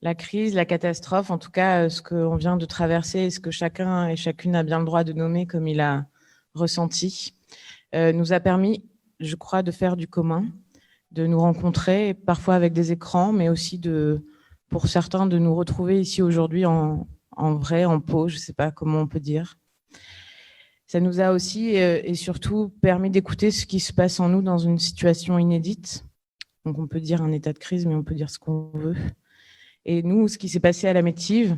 La crise, la catastrophe, en tout cas, ce qu'on vient de traverser et ce que chacun et chacune a bien le droit de nommer comme il a ressenti, nous a permis, je crois, de faire du commun, de nous rencontrer, parfois avec des écrans, mais aussi pour certains, de nous retrouver ici aujourd'hui en vrai, en pot, je ne sais pas comment on peut dire. Ça nous a aussi et surtout permis d'écouter ce qui se passe en nous dans une situation inédite. Donc on peut dire un état de crise, mais on peut dire ce qu'on veut. Et nous, ce qui s'est passé à la Métive,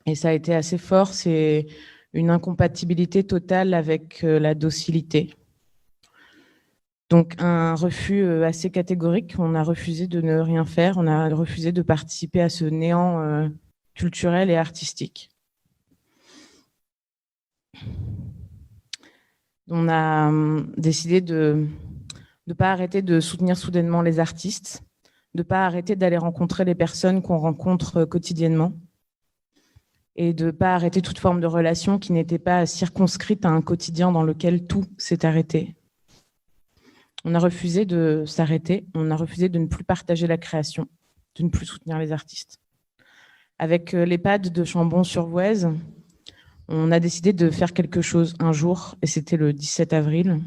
et ça a été assez fort, c'est une incompatibilité totale avec la docilité. Donc un refus assez catégorique, on a refusé de ne rien faire, on a refusé de participer à ce néant culturel et artistique. On a décidé de ne pas arrêter de soutenir soudainement les artistes, de ne pas arrêter d'aller rencontrer les personnes qu'on rencontre quotidiennement et de ne pas arrêter toute forme de relation qui n'était pas circonscrite à un quotidien dans lequel tout s'est arrêté. On a refusé de s'arrêter, on a refusé de ne plus partager la création, de ne plus soutenir les artistes. Avec l'EHPAD de Chambon-sur-Voueize, on a décidé de faire quelque chose un jour, et c'était le 17 avril.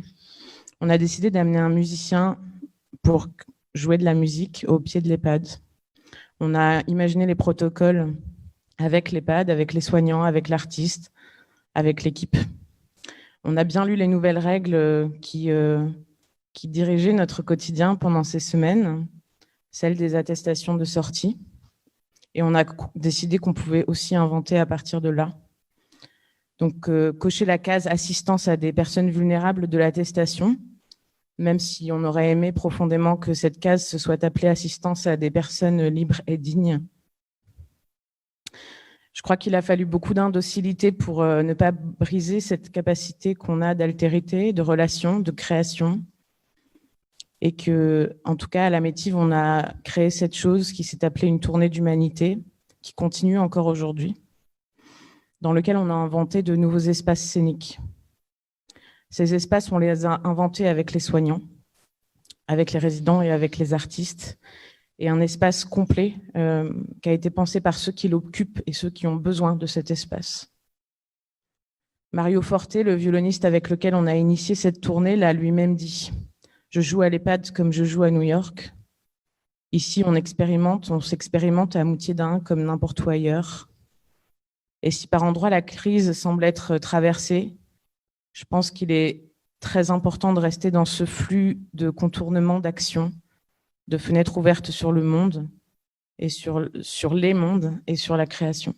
On a décidé d'amener un musicien pour jouer de la musique au pied de l'EHPAD. On a imaginé les protocoles avec l'EHPAD, avec les soignants, avec l'artiste, avec l'équipe. On a bien lu les nouvelles règles qui dirigeaient notre quotidien pendant ces semaines, celles des attestations de sortie. Et on a décidé qu'on pouvait aussi inventer à partir de là. Donc, cocher la case assistance à des personnes vulnérables de l'attestation, même si on aurait aimé profondément que cette case se soit appelée assistance à des personnes libres et dignes. Je crois qu'il a fallu beaucoup d'indocilité pour ne pas briser cette capacité qu'on a d'altérité, de relation, de création. Et que, en tout cas, à la Métive, on a créé cette chose qui s'est appelée une tournée d'humanité, qui continue encore aujourd'hui, dans lequel on a inventé de nouveaux espaces scéniques. Ces espaces, on les a inventés avec les soignants, avec les résidents et avec les artistes, et un espace complet qui a été pensé par ceux qui l'occupent et ceux qui ont besoin de cet espace. Mario Forte, le violoniste avec lequel on a initié cette tournée, l'a lui-même dit. Je joue à l'EHPAD comme je joue à New York. Ici, on s'expérimente à Moutier-d'Ain comme n'importe où ailleurs. Et si par endroits la crise semble être traversée, je pense qu'il est très important de rester dans ce flux de contournement d'action, de fenêtres ouvertes sur le monde et sur les mondes et sur la création.